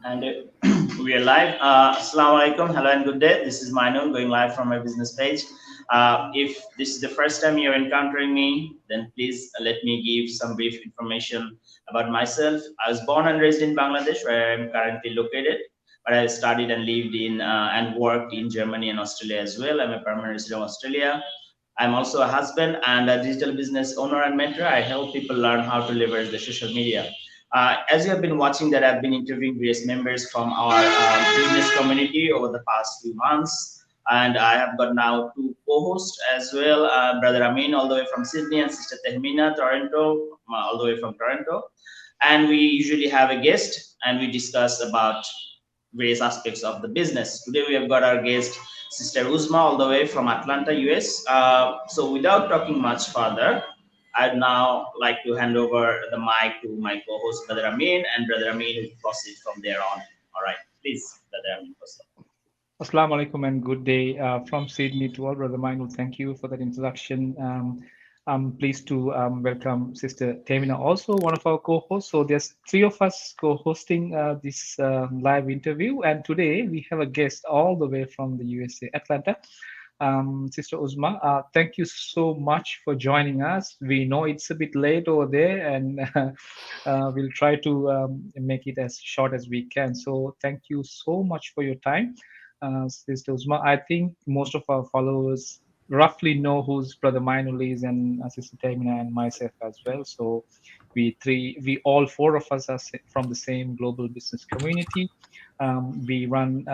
And we are live. Assalamu alaikum. Hello and good day. This is Mainul going live from my business page. If this is the first time you're encountering me, then please let me give some brief information about myself. I was born and raised in Bangladesh, where I'm currently located. But I studied and lived in and worked in Germany and Australia as well. I'm a permanent resident of Australia. I'm also a husband and a digital business owner and mentor. I help people learn how to leverage the social media. As you have been watching that I've been interviewing various members from our business community over the past few months. And I have got now two co-hosts as well, Brother Amin all the way from Sydney and Sister Tehmina, Toronto, all the way from Toronto. And we usually have a guest and we discuss about various aspects of the business. Today we have got our guest, Sister Uzma, all the way from Atlanta, US. So without talking much further, I'd now like to hand over the mic to my co-host, Brother Amin, and Brother Amin will proceed from there on. All right, please, Brother Amin. Assalamu alaikum and good day from Sydney to all. Brother Mainul, thank you for that introduction. I'm pleased to welcome Sister Tehmina, also one of our co-hosts. So there's three of us co-hosting this live interview, and today we have a guest all the way from the USA, Atlanta. Sister Uzma, thank you so much for joining us. We know it's a bit late over there, and we'll try to make it as short as we can. So thank you so much for your time. Sister Uzma, I think most of our followers roughly know who's Brother Mainul is, and Sister Tehmina and myself as well. So we all four of us are from the same global business community. We run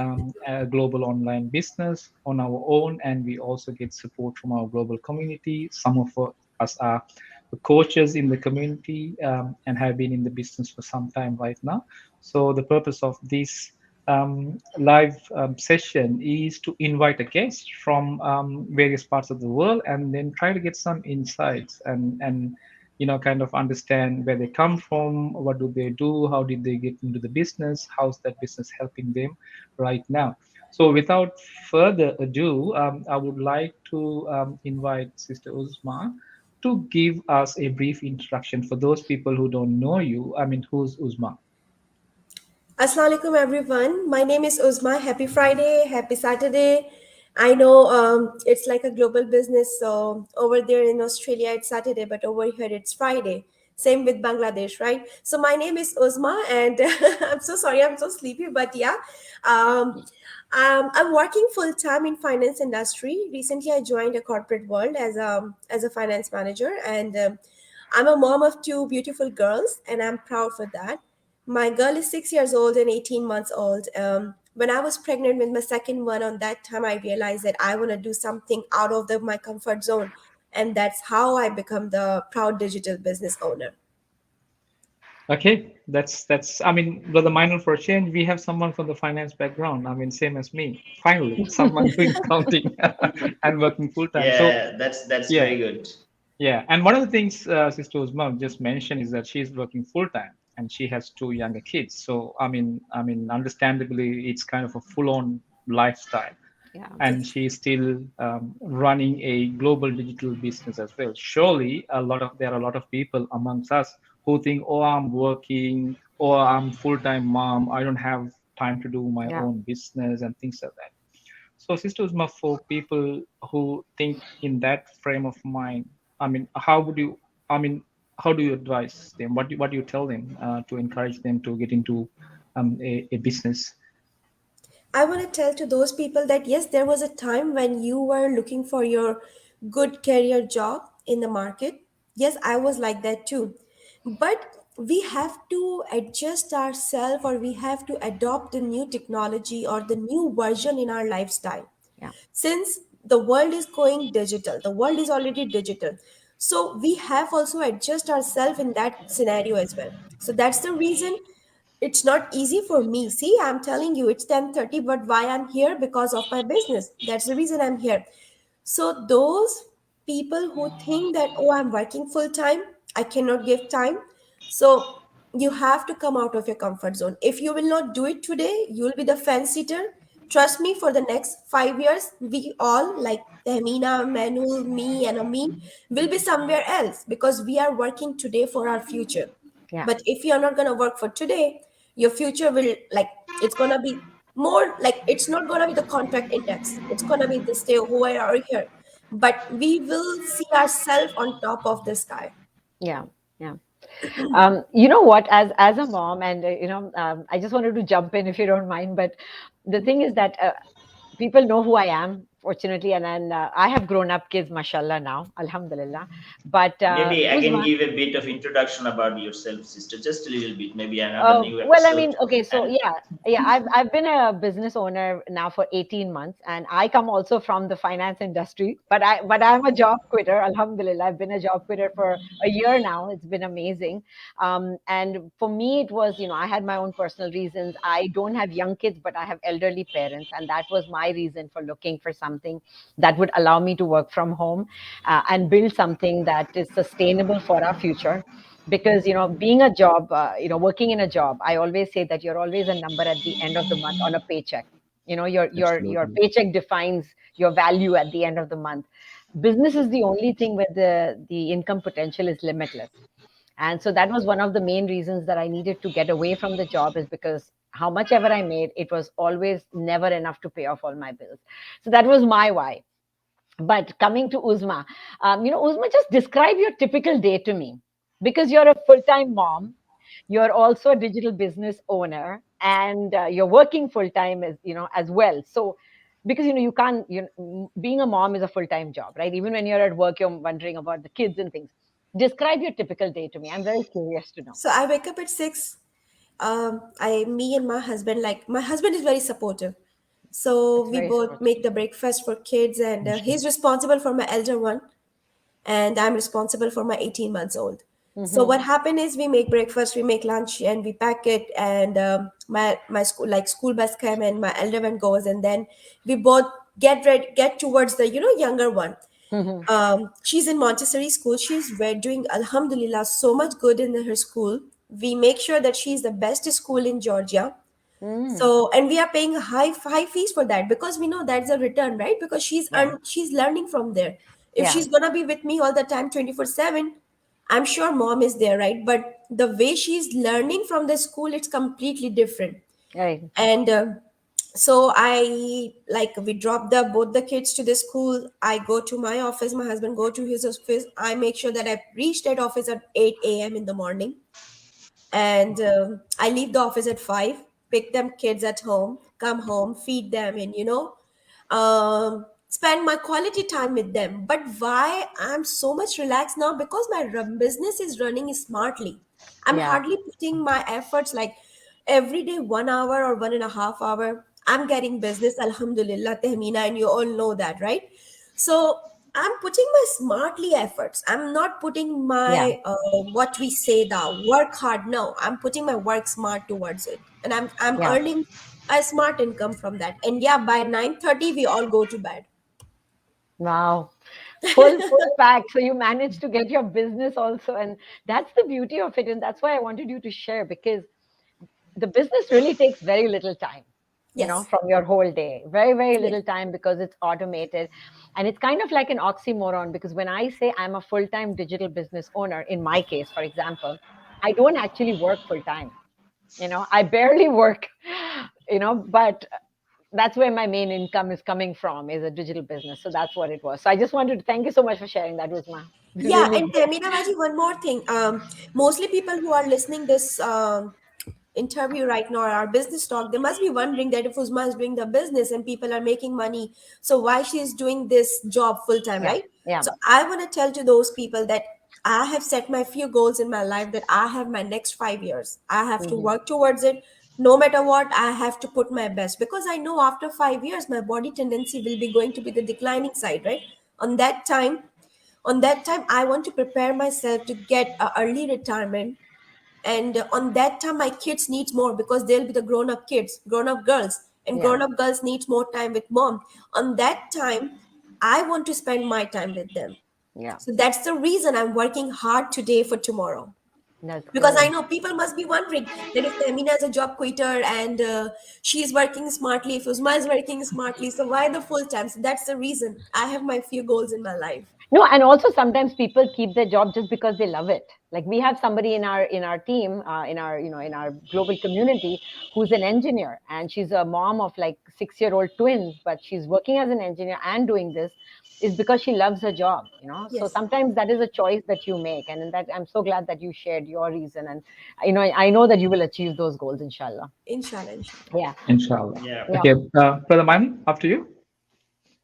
a global online business on our own, and we also get support from our global community. Some of us are the coaches in the community and have been in the business for some time right now. So the purpose of this live session is to invite a guest from various parts of the world and then try to get some insights and kind of understand where they come from, what do they do, how did they get into the business, how's that business helping them right now. So without further ado, I would like to invite Sister Uzma to give us a brief introduction for those people who don't know you. I mean, who's Uzma? Assalamu alaikum everyone. My name is Uzma. Happy Friday, happy Saturday. I know it's like a global business, so over there in Australia it's Saturday, but over here it's Friday. Same with Bangladesh, right? So my name is Uzma, and I'm so sorry, I'm so sleepy, but yeah, um, I'm working full time in finance industry. Recently, I joined a corporate world as a finance manager, and I'm a mom of two beautiful girls, and I'm proud for that. My girl is 6 years old and 18 months old. When I was pregnant with my second one, on that time, I realized that I want to do something out of my comfort zone. And that's how I become the proud digital business owner. Okay, that's. I mean, Brother Minor, for a change, we have someone from the finance background. I mean, same as me. Finally, someone doing accounting and working full time. So Yeah, that's yeah, very good. yeah. And one of the things Sister Uzma just mentioned is that she's working full time and she has two younger kids. So understandably, it's kind of a full on lifestyle. Yeah. And she's still running a global digital business as well. Surely, there are a lot of people amongst us who think, "Oh, I'm working, or I'm full-time mom. I don't have time to do my Yeah. own business and things like that." So, Sister Uzma, for people who think in that frame of mind, I mean, how would you? I mean, how do you advise them? What do you tell them to encourage them to get into a business? I want to tell to those people that yes, there was a time when you were looking for your good career job in the market. Yes, I was like that too. But we have to adjust ourselves, or we have to adopt the new technology or the new version in our lifestyle. Yeah. Since the world is going digital, the world is already digital. So we have also adjust ourselves in that scenario as well. So that's the reason it's not easy for me. See, I'm telling you, it's 10:30, but why I'm here? Because of my business. That's the reason I'm here. So those people who think that, oh, I'm working full time, I cannot give time. So you have to come out of your comfort zone. If you will not do it today, you'll be the fence sitter. Trust me, for the next 5 years, we all, like Tahmina, Manul, me, and Amin, will be somewhere else because we are working today for our future. Yeah. But if you're not going to work for today, your future will like, it's gonna be more like, it's not gonna be the contract index. It's gonna be the stay who are here, but we will see ourselves on top of this guy. Yeah, yeah. You know what? As a mom, and I just wanted to jump in if you don't mind. But the thing is that people know who I am, fortunately, and then I have grown up kids, mashallah, now, alhamdulillah. But Maybe I can Uzma, give a bit of introduction about yourself, sister, just a little bit, maybe another new well, I episode. mean, okay, so And yeah, I've been a business owner now for 18 months, and I come also from the finance industry, but I'm a job quitter, alhamdulillah. I've been a job quitter for a year now. It's been amazing. And for me, it was, I had my own personal reasons. I don't have young kids, but I have elderly parents, and that was my reason for looking for something that would allow me to work from home and build something that is sustainable for our future. Because being a job, working in a job, I always say that you're always a number at the end of the month on a paycheck. Your Absolutely. paycheck defines your value at the end of the month. Business is the only thing where the income potential is limitless. And so that was one of the main reasons that I needed to get away from the job, is because how much ever I made, it was always never enough to pay off all my bills. So that was my why. But coming to Uzma, Uzma, just describe your typical day to me, because you're a full-time mom, you're also a digital business owner, and you're working full-time as well. So, because you can't, being a mom is a full-time job, right? Even when you're at work, you're wondering about the kids and things. Describe your typical day to me. I'm very curious to know. So I wake up at 6. Me and my husband, like my husband is very supportive. So That's we very both supportive. make the breakfast for kids, and Mashallah. he's responsible for my elder one, and I'm responsible for my 18 months old. So Mm-hmm. what happened is we make breakfast, we make lunch, and we pack it. And my school bus came, and my elder one goes, and then we both get ready, get towards the younger one. Mm-hmm. She's in Montessori school. Doing Alhamdulillah so much good in her school. We make sure that she's the best school in Georgia. Mm. So, and we are paying high fees for that, because we know that's a return, right? Because Yeah, she's learning from there. If yeah, she's gonna be with me all the time, 24/7, I'm sure mom is there, right? But the way she's learning from the school, it's completely different. right. And so I, like, we drop both the kids to the school. I go to my office. My husband go to his office. I make sure that I reach that office at 8 a.m. in the morning, and I leave the office at 5, pick them kids at home, come home, feed them, and spend my quality time with them. But why I'm so much relaxed now? Because my business is running smartly. I'm Yeah, hardly putting my efforts, like every day 1 hour or 1.5 hour. I'm getting business, alhamdulillah, Tehmina, and you all know that, right? So I'm putting my smartly efforts. I'm not putting yeah, my what we say, the work hard. No, I'm putting my work smart towards it, and I'm yeah. earning a smart income from that. And yeah, by 9:30 we all go to bed. Wow. Full pack. So you managed to get your business also. And that's the beauty of it. And that's why I wanted you to share, because the business really takes very little time, Yes, from your whole day. Very, very yes. little time, because it's automated. And it's kind of like an oxymoron, because when I say I'm a full-time digital business owner, in my case, for example, I don't actually work full time. I barely work, but that's where my main income is coming from, is a digital business. So that's what it was. So I just wanted to thank you so much for sharing. That was my Yeah, really and good. Tamina Baji, one more thing. Mostly people who are listening this interview right now, our business talk, they must be wondering that if Uzma is doing the business and people are making money, so why she is doing this job full time, Yeah, right? yeah. So I want to tell to those people that I have set my few goals in my life, that I have my next 5 years. I have to Hmm. work towards it. No matter what, I have to put my best, because I know after 5 years, my body tendency will be going to be the declining side, right? On that time, I want to prepare myself to get a early retirement. And on that time my kids needs more, because they'll be the grown up kids, grown up girls, and Yeah, grown up girls needs more time with mom. On that time I want to spend my time with them. yeah. So that's the reason I'm working hard today for tomorrow. That's Because I good. know people must be wondering that if Tamina is a job quitter, and she's working smartly, if Uzma is working smartly, so why the full time? So that's the reason I have my few goals in my life. No, and also sometimes people keep their job just because they love it. Like we have somebody in our team, in our in our global community, who's an engineer, and she's a mom of like 6-year-old twins, but she's working as an engineer and doing this is because she loves her job. So Yes. sometimes that is a choice that you make, and in that I'm so glad that you shared your reason, and I know that you will achieve those goals, inshallah. Inshallah, inshallah. Yeah, Inshallah. Yeah. yeah. Okay, Brother Manu, after you.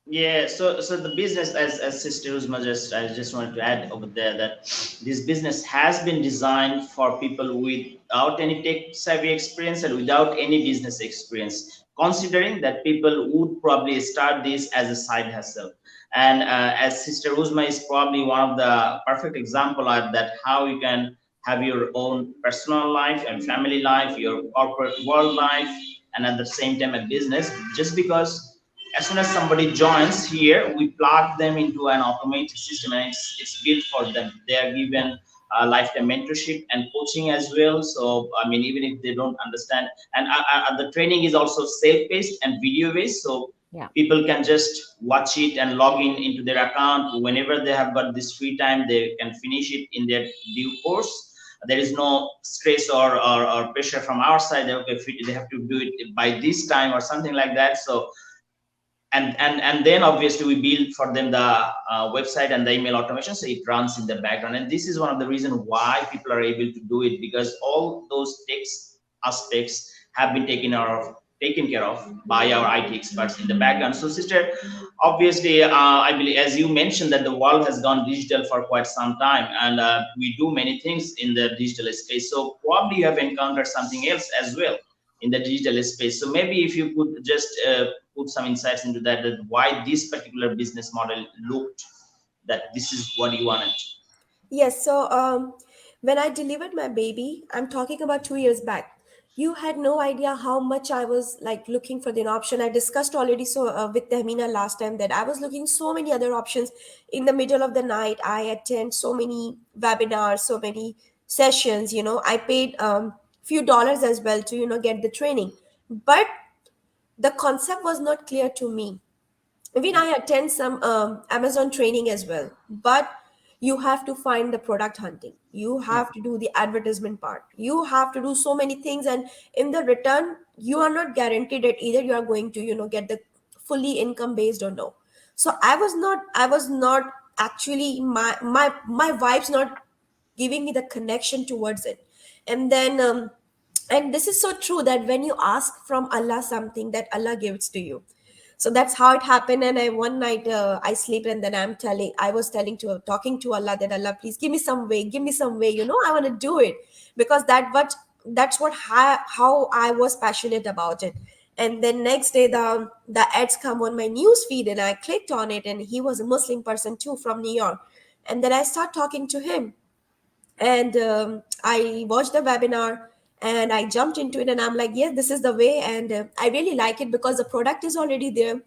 Yeah, so the business, as Sister Uzma I just wanted to add over there that this business has been designed for people without any tech savvy experience and without any business experience, considering that people would probably start this as a side hustle. And as Sister Uzma is probably one of the perfect example of that, how you can have your own personal life and family life, your corporate world life, and at the same time a business, just because as soon as somebody joins here, we plug them into an automated system and it's built for them. They are given lifetime mentorship and coaching as well. So, I mean, even if they don't understand, and the training is also self-paced and video-based. So Yeah. people can just watch it and log in into their account. Whenever they have got this free time, they can finish it in their due course. There is no stress or pressure from our side. Okay, they have to do it by this time or something like that. So, and then obviously we build for them the website and the email automation, so it runs in the background. And this is one of the reasons why people are able to do it, because all those text aspects have been taken care of by our IT experts in the background. So sister, obviously I believe, as you mentioned, that the world has gone digital for quite some time, and we do many things in the digital space. So probably you have encountered something else as well in the digital space. So maybe if you could just put some insights into that why this particular business model looked that this is what you wanted. Yes. So when I delivered my baby, I'm talking about 2 years back. You had no idea how much I was like looking for the option. I discussed already so with Tahmina last time that I was looking so many other options. In the middle of the night, I attend so many webinars, so many sessions. I paid few dollars as well to get the training, but the concept was not clear to me. Even I attend some Amazon training as well, but you have to find the product hunting. You Yeah. have to do the advertisement part. You have to do so many things, and in the return, you are not guaranteed that either you are going to get the fully income based or no. So I was not actually my vibes not giving me the connection towards it. And then and this is so true that when you ask from Allah something, that Allah gives to you. So that's how it happened. And I one night I sleep, and then I was talking to Allah that Allah, please give me some way, give me some way. I want to do it, because that's what how I was passionate about it. And then next day the ads come on my news feed, and I clicked on it, and he was a Muslim person too from New York. And then I start talking to him, and I watched the webinar, and I jumped into it, and I'm like, yes, this is the way. And I really like it because the product is already there,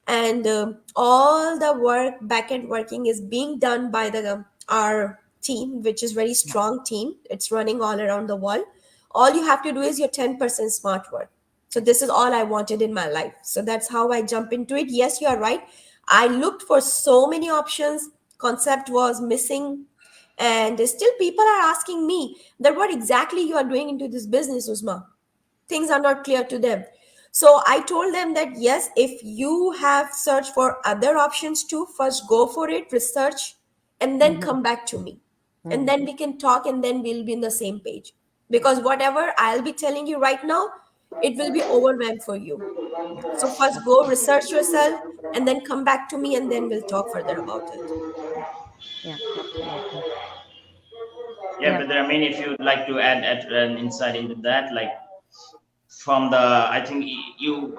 and all the work back end working is being done by the our team, which is very strong team. It's running all around the world. All you have to do is your 10% smart work. So this is all I wanted in my life, so that's how I jump into it. Yes, you are right, I looked for so many options, concept was missing. And still people are asking me that what exactly you are doing into this business, Uzma. Things are not clear to them. So I told them that yes, if you have searched for other options too, first go for it, research, and then Mhm. come back to me. And Mhm. then we can talk, and then we'll be in the same page. Because whatever I'll be telling you right now, it will be overwhelmed for you. So first go research yourself, and then come back to me, and then we'll talk further about it. Yeah, absolutely. Yeah, Yeah. but there, I mean, if you'd like to add an insight into that, like from the, I think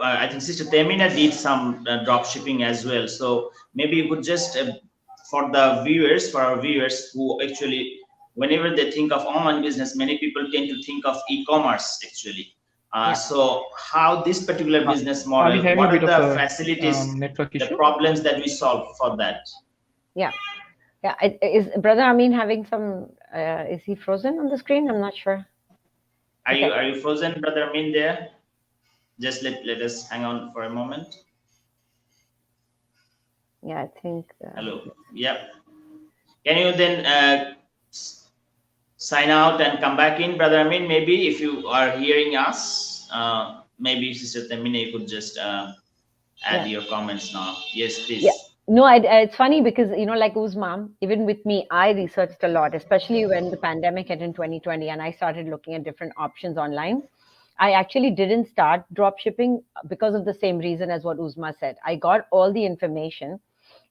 I think Sister Temina did some drop shipping as well. So maybe you could just for our viewers who actually, whenever they think of online business, many people tend to think of e-commerce actually. Yeah. So how this particular business Are we model, having a what are bit of the a facilities, network the issue? problems that we solve for that? Yeah. Yeah. Is Brother Amin having some? Is he frozen on the screen? I'm not sure. Okay. Are you frozen, Brother Amin, there? Just let us hang on for a moment. Yeah, I think. Hello. Yep. Can you then sign out and come back in, Brother Amin? Maybe if you are hearing us, maybe Sister Tamina, you could just add Yeah. your comments now. Yes, Yeah. please. No, it's funny because, like Uzma, even with me, I researched a lot, especially when the pandemic hit in 2020 and I started looking at different options online. I actually didn't start drop shipping because of the same reason as what Uzma said. I got all the information,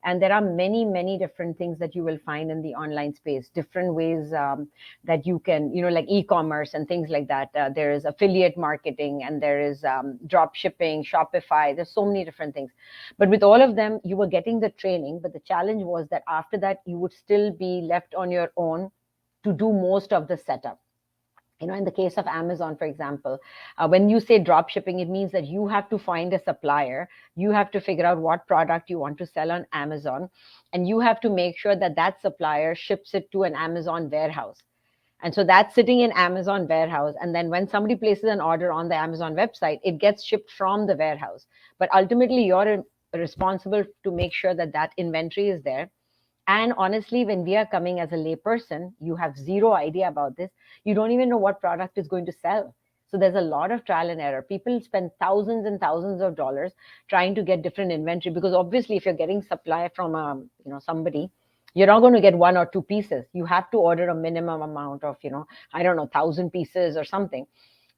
and there are many, many different things that you will find in the online space, different ways that you can, like e-commerce and things like that. There is affiliate marketing, and there is drop shipping, Shopify. There's so many different things. But with all of them, you were getting the training. But the challenge was that after that, you would still be left on your own to do most of the setup. In the case of Amazon, for example, when you say drop shipping, it means that you have to find a supplier. You have to figure out what product you want to sell on Amazon, and you have to make sure that that supplier ships it to an Amazon warehouse. And so that's sitting in Amazon warehouse. And then when somebody places an order on the Amazon website, it gets shipped from the warehouse. But ultimately, you're responsible to make sure that that inventory is there. And honestly, when we are coming as a layperson, you have zero idea about this. You don't even know what product is going to sell. So there's a lot of trial and error. People spend thousands and thousands of dollars trying to get different inventory, because obviously, if you're getting supply from somebody, you're not going to get one or two pieces. You have to order a minimum amount of, I don't know, 1,000 pieces or something.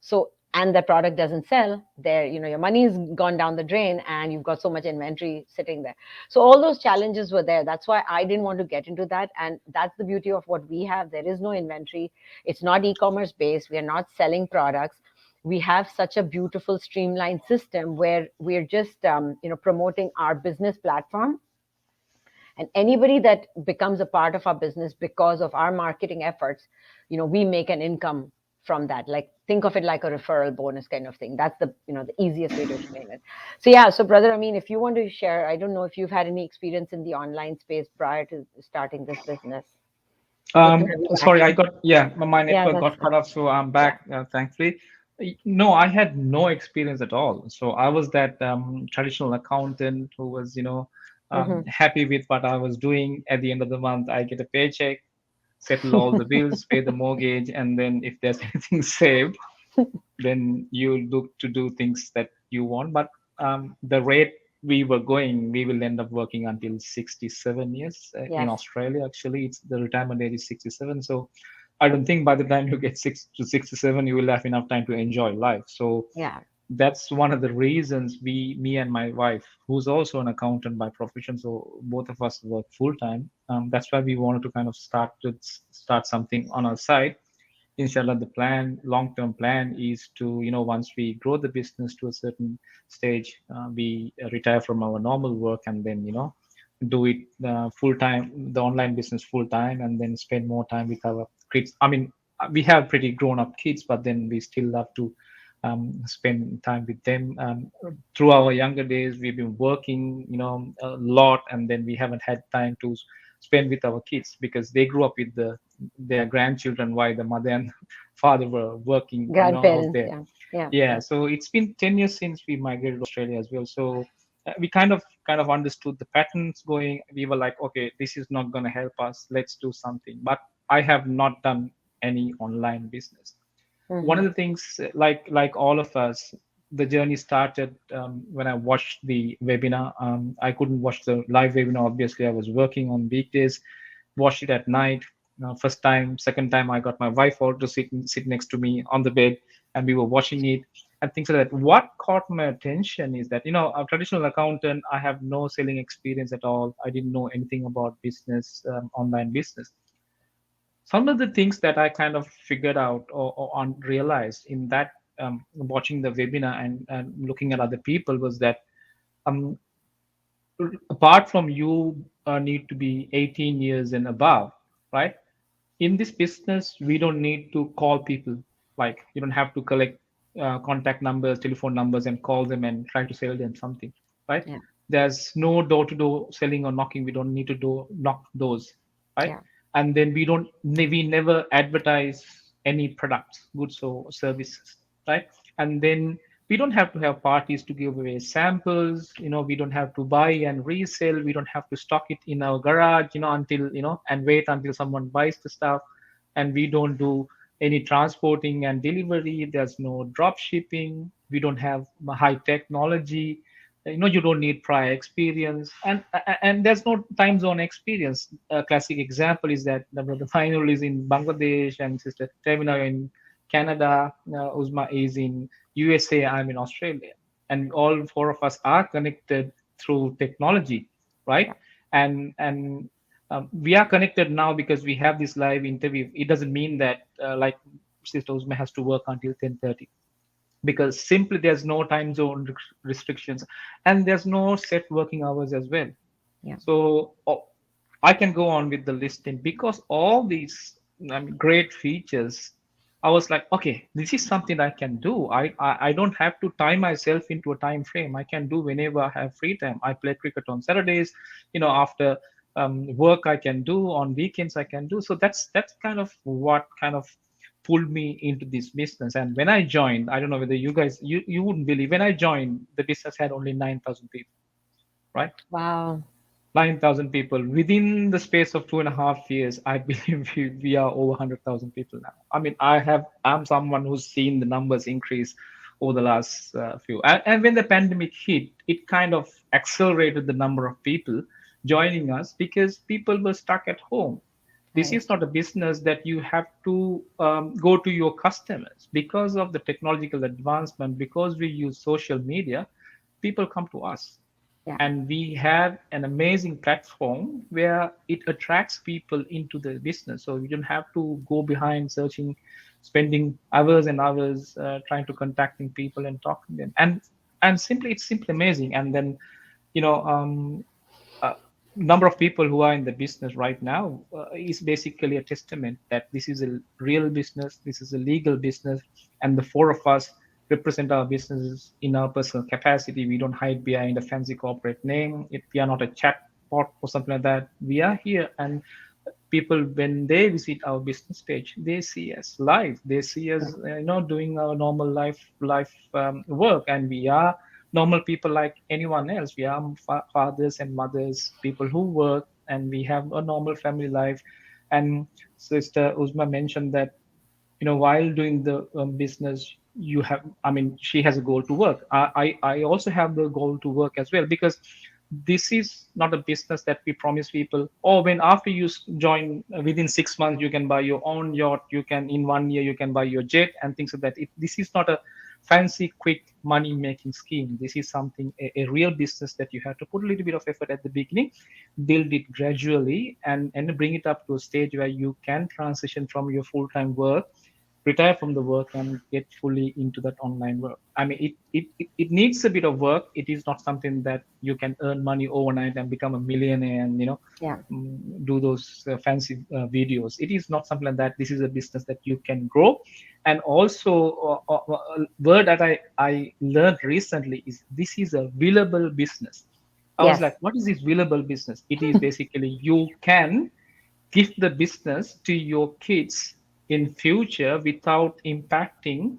So, and the product doesn't sell, there, your money's gone down the drain, and you've got so much inventory sitting there. So all those challenges were there. That's why I didn't want to get into that. And that's the beauty of what we have. There is no inventory. It's not e-commerce based. We are not selling products. We have such a beautiful streamlined system where we're just promoting our business platform. And anybody that becomes a part of our business because of our marketing efforts, we make an income from that. Like, think of it like a referral bonus kind of thing. That's the easiest way to explain it. So yeah, so Brother Amin, if you want to share, I don't know if you've had any experience in the online space prior to starting this business. Sorry, my Yeah, network that's got cut off, so I'm yeah. back, thankfully. No, I had no experience at all. So I was that traditional accountant who was, happy with what I was doing. At the end of the month, I get a paycheck, settle all the bills, pay the mortgage, and then if there's anything saved, then you look to do things that you want. But the rate we were going, we will end up working until 67 years in Yes. Australia. Actually, it's the retirement age is 67. So I don't think by the time you get 6 to 67, you will have enough time to enjoy life. So Yeah. that's one of the reasons me and my wife, who's also an accountant by profession, so both of us work full time. That's why we wanted to kind of start something on our side. Inshallah, the long-term plan is to, once we grow the business to a certain stage, we retire from our normal work and then, do it full time, the online business full time, and then spend more time with our kids. I mean, we have pretty grown-up kids, but then we still love to spend time with them. Through our younger days, we've been working, a lot, and then we haven't had time to spend with our kids because they grew up with their grandchildren while the mother and father were working, out Grandparents. there. Yeah. So it's been 10 years since we migrated to Australia as well. So we kind of understood the patterns going. We were like, okay, this is not going to help us. Let's do something. But I have not done any online business. One of the things, like all of us, the journey started when I watched the webinar. I couldn't watch the live webinar. Obviously, I was working on weekdays. Watched it at night. First time, second time, I got my wife out to sit next to me on the bed, and we were watching it and things like that. What caught my attention is that, a traditional accountant, I have no selling experience at all. I didn't know anything about business, online business. Some of the things that I kind of figured out or realized in that watching the webinar and looking at other people was that um, apart from you need to be 18 years and above, right? In this business, we don't need to call people. Like, you don't have to collect contact numbers, telephone numbers, and call them and try to sell them something, right? Yeah. There's no door-to-door selling or knocking. We don't need to knock doors, right? Yeah. And then we never advertise any products, goods or services, right? And then we don't have to have parties to give away samples. We don't have to buy and resell. We don't have to stock it in our garage, until, and wait until someone buys the stuff. And we don't do any transporting and delivery. There's no drop shipping. We don't have high technology. You don't need prior experience, and there's no time zone experience. A classic example is that the final is in Bangladesh, and Sister Tevina in Canada, Uzma is in USA, I'm in Australia, and all four of us are connected through technology, right? And we are connected now because we have this live interview. It doesn't mean that like Sister Uzma has to work until 10:30, because simply there's no time zone restrictions, and there's no set working hours as well. Yeah. So I can go on with the listing, because all these great features, I was like, okay, this is something I can do. I don't have to tie myself into a time frame. I can do whenever I have free time. I play cricket on Saturdays, after work I can do, on weekends I can do. So that's kind of what kind of pulled me into this business. And when I joined, I don't know whether you guys, you wouldn't believe, when I joined, the business had only 9,000 people, right? Wow. 9,000 people. Within the space of 2.5 years, I believe we are over 100,000 people now. I mean, I'm someone who's seen the numbers increase over the last few. And when the pandemic hit, it kind of accelerated the number of people joining us, because people were stuck at home. This is not a business that you have to go to your customers. Because of the technological advancement, because we use social media, people come to us. Yeah. And we have an amazing platform where it attracts people into the business. So you don't have to go behind searching, spending hours and hours trying to contacting people and talking to them. And it's simply amazing. And then, number of people who are in the business right now is basically a testament that this is a real business, this is a legal business, and the four of us represent our businesses in our personal capacity. We don't hide behind a fancy corporate name. We are not a chat bot or something like that. We are here, and people, when they visit our business page, they see us live. They see us, doing our normal life work, and we are normal people like anyone else. We are fathers and mothers, people who work, and we have a normal family life. And Sister Uzma mentioned that, while doing the business, she has a goal to work. I also have the goal to work as well, because this is not a business that we promise people, when after you join, within 6 months you can buy your own yacht, you can in 1 year you can buy your jet and things like that. This is not a fancy quick money making scheme. This is something, a real business, that you have to put a little bit of effort at the beginning, build it gradually, and bring it up to a stage where you can transition from your full-time work, retire from the work, and get fully into that online work. I mean, it needs a bit of work. It is not something that you can earn money overnight and become a millionaire and do those fancy videos. It is not something like that. This is a business that you can grow. And also, a word that I learned recently is, this is a willable business. I was like, what is this willable business? It is basically, you can give the business to your kids in future without impacting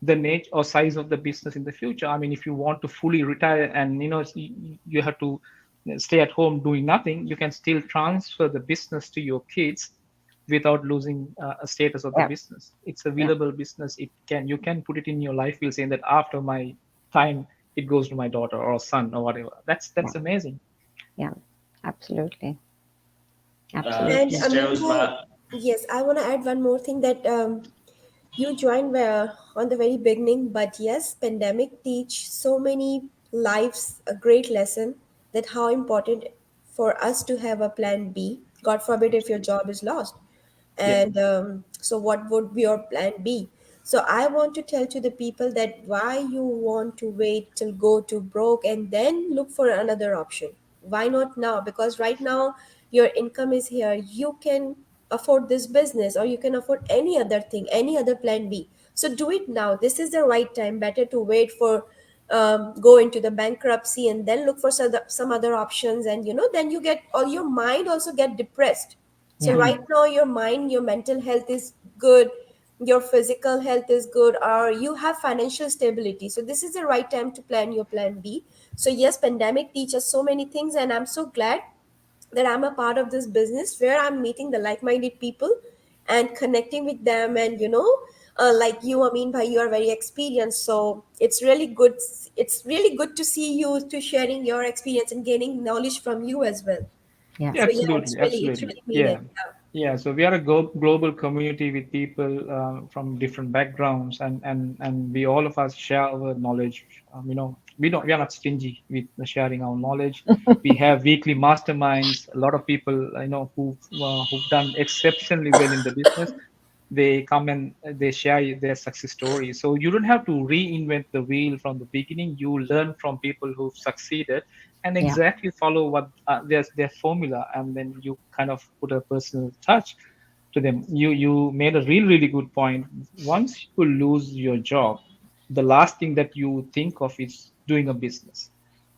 the nature or size of the business in the future. I mean, if you want to fully retire and you have to stay at home doing nothing, you can still transfer the business to your kids without losing a status of the business. It's a willable business. You can put it in your life will, saying that after my time it goes to my daughter or son or whatever. That's amazing. Yeah, absolutely. And yes, I want to add one more thing, that you joined on the very beginning, but yes, pandemic teach so many lives a great lesson, that how important for us to have a plan B. God forbid if your job is lost. And so what would your plan be? So I want to tell to the people that why you want to wait till go to broke and then look for another option. Why not now? Because right now your income is here, you can afford this business, or you can afford any other thing, any other plan B. So do it now. This is the right time. Better to wait for go into the bankruptcy and then look for some other options, and then you get, or your mind also get depressed. So right now your mind, your mental health is good. your physical health is good, or you have financial stability. So this is the right time to plan your plan B. So yes, pandemic teaches so many things, and I'm so glad that I'm a part of this business where I'm meeting the like-minded people and connecting with them. And like you, I mean, by you are very experienced, so it's really good. It's really good to see you to sharing your experience and gaining knowledge from you as well. Yeah. So yeah, Absolutely, it's absolutely. really needed. Yeah. Yeah, so we are a global community with people from different backgrounds, and we all of us share our knowledge. We are not stingy with sharing our knowledge. We have weekly masterminds. A lot of people, who've done exceptionally well in the business, they come and they share their success stories. So you don't have to reinvent the wheel from the beginning. You learn from people who've succeeded and Yeah. exactly follow what their formula, and then you kind of put a personal touch to them. You made a really good point. Once you lose your job, the last thing that you think of is doing a business.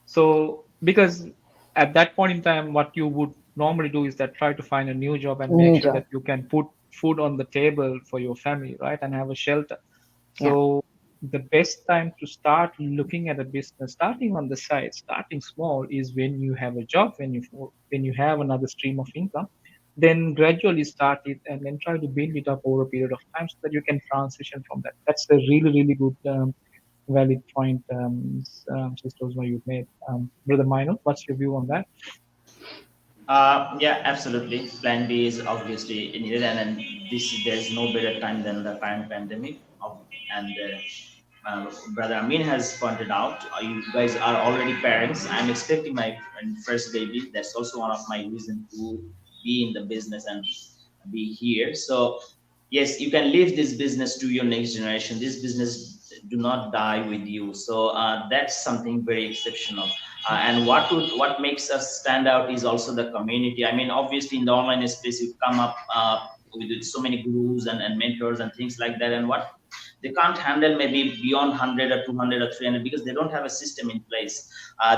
So because at that point in time, what you would normally do is that try to find a new job and make New sure job. that you can put food on the table for your family, right, and have a shelter. Yeah. So the best time to start looking at a business, starting on the side, starting small, is when you have a job, when you have another stream of income. Then gradually start it and then try to build it up over a period of time so that you can transition from that. That's a really good valid point, Sisters, what you made. Brother Minor, what's your view on that? Yeah, absolutely. Plan B is obviously needed, and there's no better time than the current pandemic. And Brother Amin has pointed out, you guys are already parents. I'm expecting my first baby. That's also one of my reasons to be in the business and be here. So yes, you can leave this business to your next generation. This business do not die with you. So that's something very exceptional. And what makes us stand out is also the community. I mean, obviously in the online space, you come up with so many gurus and mentors and things like that. And what they can't handle maybe beyond 100 or 200 or 300 because they don't have a system in place.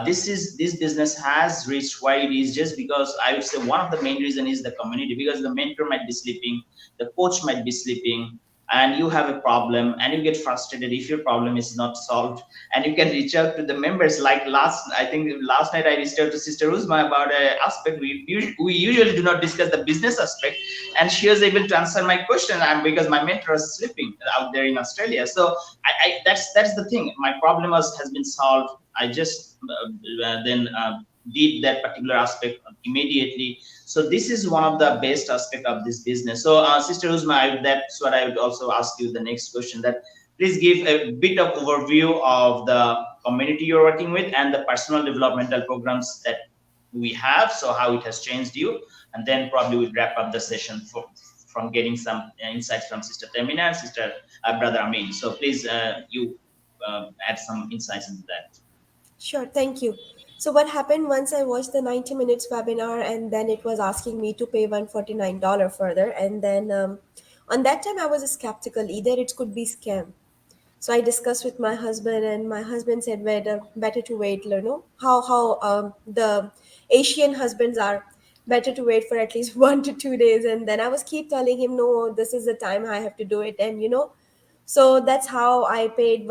This business has reached why it is just because I would say one of the main reason is the community, because the mentor might be sleeping, the coach might be sleeping, and you have a problem and you get frustrated if your problem is not solved, and you can reach out to the members. Like I think last night I reached out to Sister Uzma about an aspect we usually do not discuss, the business aspect, and she was able to answer my question, and because my mentor is sleeping out there in Australia. So that's the thing, my problem has been solved. I just then did that particular aspect immediately. So this is one of the best aspect of this business. So Sister Uzma, that's what I would also ask you the next question, that please give a bit of overview of the community you're working with and the personal developmental programs that we have, so how it has changed you, and then probably we'll wrap up the session from getting some insights from Sister Temina and Sister Brother Amin. So please, you add some insights into that. Sure, thank you. So what happened once I watched the 90 minutes webinar, and then it was asking me to pay $149 further, and then on that time I was skeptical, either it could be scam. So I discussed with my husband, and my husband said, better to wait, how the Asian husbands are, better to wait for at least 1 to 2 days. And then I was keep telling him, no, this is the time I have to do it. And so that's how I paid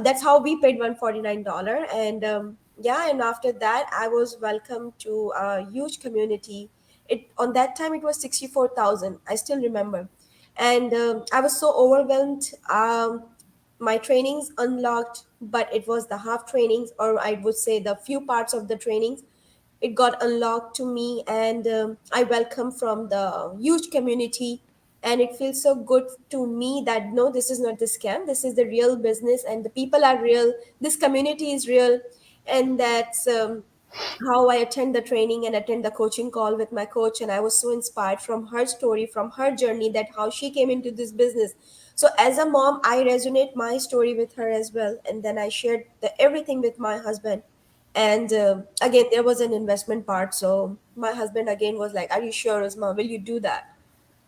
that's how we paid $149. And yeah, and after that I was welcomed to a huge community. It On that time it was 64,000, I still remember. And I was so overwhelmed. My trainings unlocked, but it was the half trainings, or I would say the few parts of the trainings, it got unlocked to me. And I welcome from the huge community. And it feels so good to me that no, this is not the scam, this is the real business, and the people are real, this community is real. And that's how I attend the training and attend the coaching call with my coach. And I was so inspired from her story, from her journey, that how she came into this business. So as a mom, I resonate my story with her as well. And then I shared everything with my husband. And again, there was an investment part. So my husband again was like, are you sure, Usma, will you do that?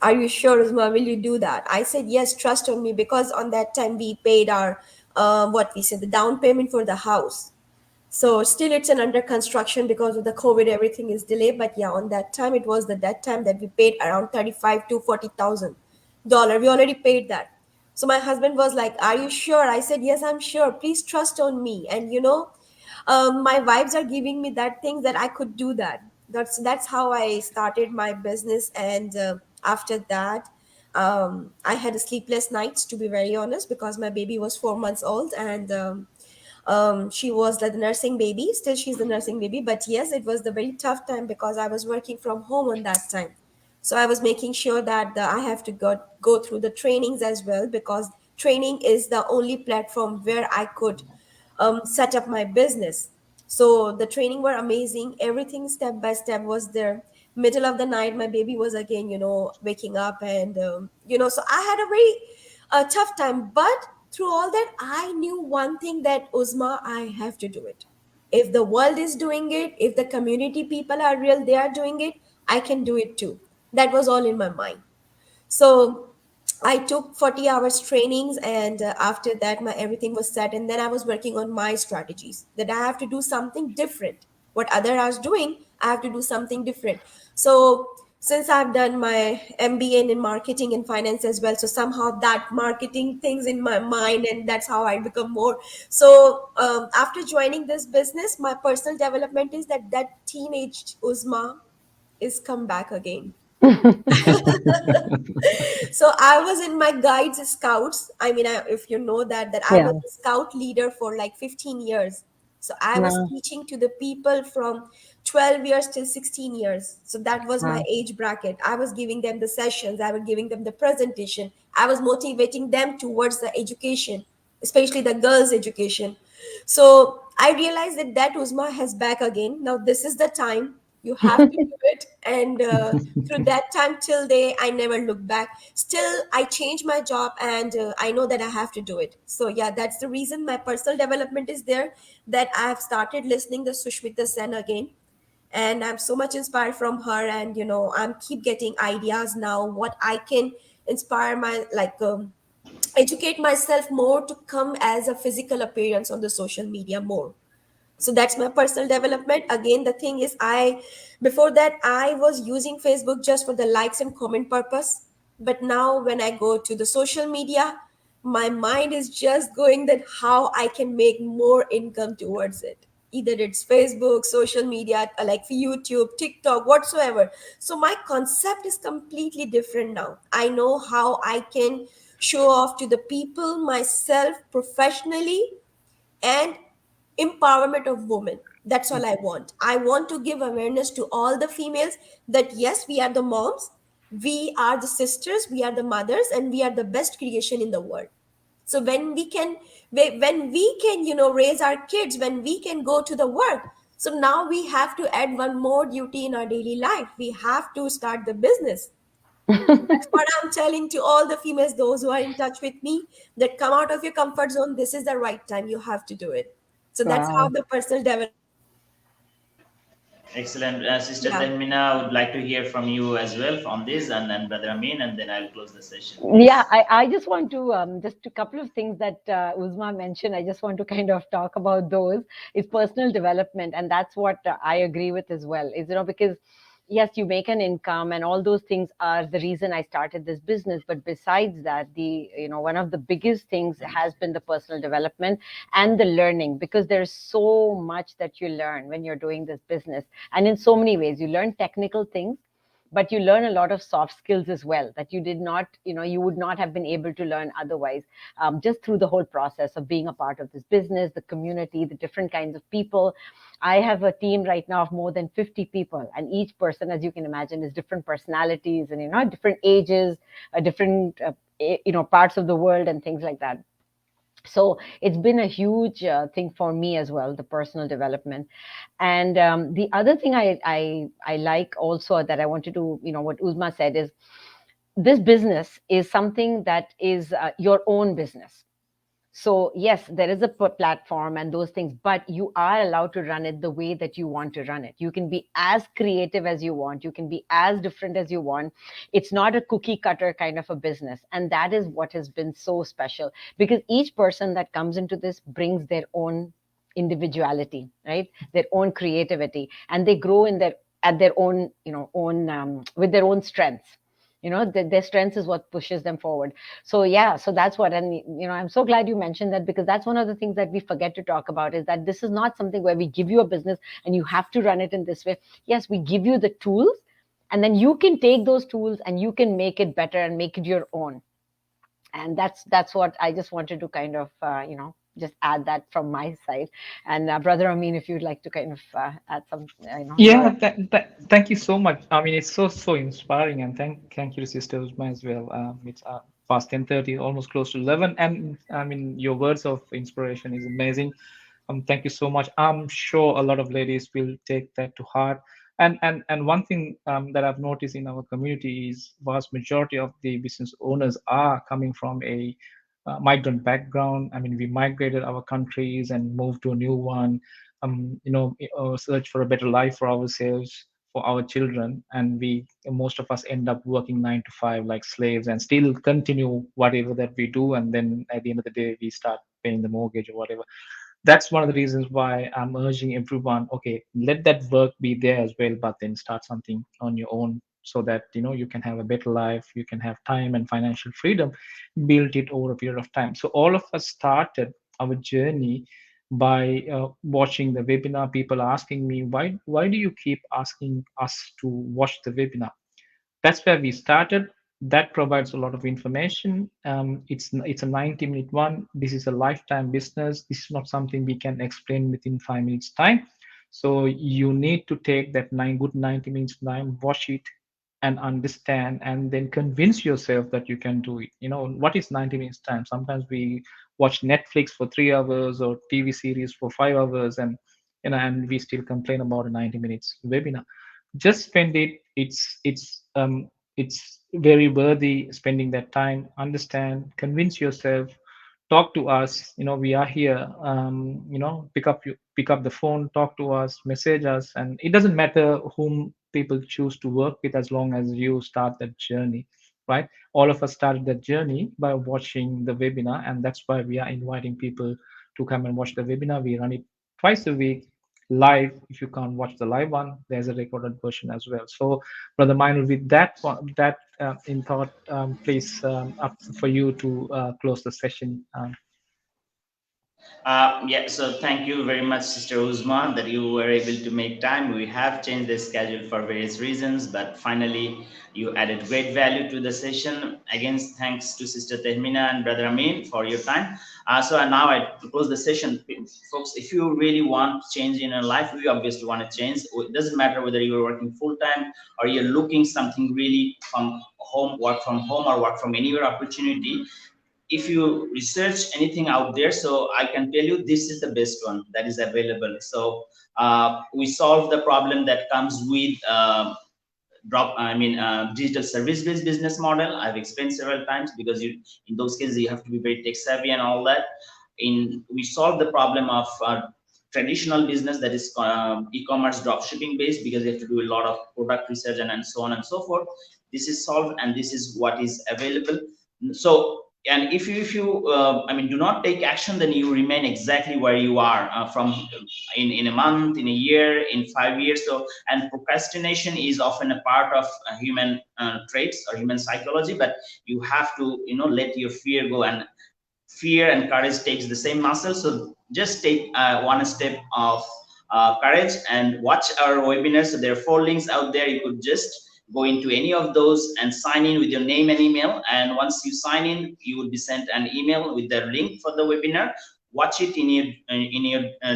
Are you sure, Usma, will you do that? I said, yes, trust on me. Because on that time we paid our, what we said, the down payment for the house. So still it's an under construction because of the COVID, everything is delayed. But yeah, on that time, it was that time that we paid around 35 to 40,000 dollar. We already paid that. So my husband was like, "Are you sure?" I said, "Yes, I'm sure. Please trust on me." And my vibes are giving me that thing that I could do that. That's how I started my business. And after that, I had a sleepless nights, to be very honest, because my baby was 4 months old. And she was like the nursing baby. Still, she's the nursing baby. But yes, it was the very tough time because I was working from home on that time. So I was making sure that I have to go through the trainings as well, because training is the only platform where I could set up my business. So the training were amazing. Everything step by step was there. Middle of the night, my baby was again, waking up. And so I had a very tough time. But through all that, I knew one thing, that Uzma, I have to do it. If the world is doing it, if the community people are real, they are doing it, I can do it too. That was all in my mind. So I took 40 hours trainings. And after that, my everything was set. And then I was working on my strategies, that I have to do something different. What other are doing, I have to do something different. So since I've done my MBA in marketing and finance as well, so somehow that marketing things in my mind, and that's how I become more. So after joining this business, my personal development is that teenage Uzma is come back again. So I was in my guides scouts. I mean, if you know that I Yeah. was a scout leader for like 15 years. So I was Wow. teaching to the people from 12 years till 16 years. So that was my Wow. age bracket. I was giving them the sessions, I was giving them the presentation, I was motivating them towards the education, especially the girls education. So I realized that Uzma has back again. Now this is the time you have to do it. And through that time till day, I never look back. Still, I change my job. And I know that I have to do it. So yeah, that's the reason my personal development is there, that I have started listening to Sushmita Sen again. And I'm so much inspired from her. And I'm keep getting ideas now, what I can inspire my, like, educate myself more to come as a physical appearance on the social media more. So that's my personal development. Again, the thing is, I before that I was using Facebook just for the likes and comment purpose. But now when I go to the social media, my mind is just going that how I can make more income towards it. Either it's Facebook, social media, like YouTube, TikTok, whatsoever. So my concept is completely different now. I know how I can show off to the people, myself professionally, and empowerment of women. That's all I want. I want to give awareness to all the females that yes, we are the moms, we are the sisters, we are the mothers, and we are the best creation in the world. So when we can raise our kids, when we can go to the work, so now we have to add one more duty in our daily life. We have to start the business. That's what I'm telling to all the females, those who are in touch with me, that come out of your comfort zone. This is the right time. You have to do it. So that's how Wow. the personal development. Excellent. Sister Yeah. Tanmina, I would like to hear from you as well on this, and then Brother Amin, and then I'll close the session, Yeah, please. I just want to just a couple of things that Uzma mentioned. I just want to kind of talk about those. Is personal development, and that's what I agree with as well. Is because yes, you make an income, and all those things are the reason I started this business. But besides that, the one of the biggest things has been the personal development and the learning, because there's so much that you learn when you're doing this business, and in so many ways, you learn technical things, but you learn a lot of soft skills as well that you did not, you would not have been able to learn otherwise, just through the whole process of being a part of this business, the community, the different kinds of people. I have a team right now of more than 50 people, and each person, as you can imagine, is different personalities and, different ages, different, parts of the world and things like that. So it's been a huge thing for me as well, the personal development. And the other thing I like also that I wanted to, what Uzma said is, this business is something that is your own business. So yes, there is a platform and those things, but you are allowed to run it the way that you want to run it. You can be as creative as you want. You can be as different as you want. It's not a cookie cutter kind of a business. And that is what has been so special, because each person that comes into this brings their own individuality, right? Their own creativity, and they grow in their, at their own, with their own strengths. their strengths is what pushes them forward. So yeah, so that's what. And I'm so glad you mentioned that, because that's one of the things that we forget to talk about, is that this is not something where we give you a business and you have to run it in this way. Yes, we give you the tools, and then you can take those tools and you can make it better and make it your own. And that's what I just wanted to kind of just add that from my side. And Brother Amin, if you'd like to kind of add some Yeah, thank you so much. I mean, it's so inspiring, and thank you to Sister Uzma as well. It's past 10:30, almost close to 11, and I mean, your words of inspiration is amazing. Thank you so much. I'm sure a lot of ladies will take that to heart. And one thing that I've noticed in our community is vast majority of the business owners are coming from a migrant background. I mean, we migrated our countries and moved to a new one. Search for a better life for ourselves, for our children, and most of us end up working 9 to 5 like slaves and still continue whatever that we do, and then at the end of the day we start paying the mortgage or whatever. That's one of the reasons why I'm urging everyone, okay, let that work be there as well, but then start something on your own, so that you can have a better life, you can have time and financial freedom, build it over a period of time. So all of us started our journey by watching the webinar. People asking me, why do you keep asking us to watch the webinar? That's where we started. That provides a lot of information. It's a 90-minute one. This is a lifetime business. This is not something we can explain within 5 minutes time. So you need to take that good 90 minutes time, watch it and understand, and then convince yourself that you can do it. What is 90 minutes time? Sometimes we watch Netflix for 3 hours or TV series for 5 hours, and we still complain about a 90 minutes webinar. Just spend it. It's very worthy spending that time. Understand, convince yourself, talk to us. We are here. Pick up the phone, talk to us, message us, and it doesn't matter whom people choose to work with, as long as you start that journey, right? All of us started that journey by watching the webinar, and that's why we are inviting people to come and watch the webinar. We run it twice a week live. If you can't watch the live one, there's a recorded version as well. So Brother Minor, with that in thought, please, up for you to close the session. Yeah, so thank you very much, Sister Uzma, that you were able to make time. We have changed the schedule for various reasons, but finally you added great value to the session. Again, thanks to Sister Tehmina and Brother Amin for your time. So now I close the session. Folks, if you really want change in your life, we obviously want to change. It doesn't matter whether you're working full-time or you're looking something really from home, work from home, or work from anywhere opportunity. If you research anything out there, so I can tell you this is the best one that is available. So we solve the problem that comes with digital service-based business model. I've explained several times, because in those cases you have to be very tech savvy and all that. We solve the problem of traditional business, that is e-commerce drop shipping based, because you have to do a lot of product research and so on and so forth. This is solved, and this is what is available. So, and if you do not take action, then you remain exactly where you are from in a month, in a year, in 5 years. So, and procrastination is often a part of human traits or human psychology, but you have to let your fear go, and fear and courage takes the same muscle. So just take one step of courage and watch our webinars. So there are 4 links out there. You could just go into any of those and sign in with your name and email. And once you sign in, you will be sent an email with the link for the webinar. Watch it in your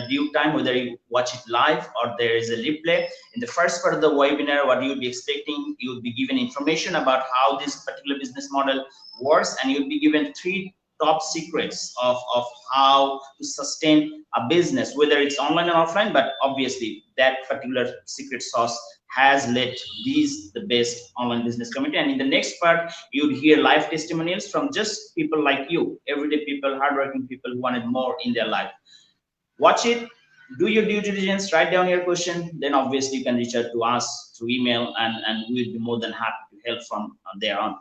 due time, whether you watch it live or there is a replay. In the first part of the webinar, what you'll be expecting, you'll be given information about how this particular business model works, and you'll be given 3 top secrets of how to sustain a business, whether it's online or offline. But obviously that particular secret sauce has led the best online business community. And in the next part, you'd hear live testimonials from just people like you, everyday people, hardworking people who wanted more in their life. Watch it, do your due diligence, write down your question, then obviously you can reach out to us through email, and we'll be more than happy to help from there on.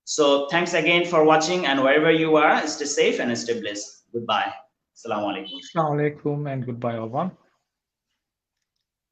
So thanks again for watching, and wherever you are, stay safe and stay blessed. Goodbye. Assalamu alaikum. Assalamu alaikum and goodbye, everyone.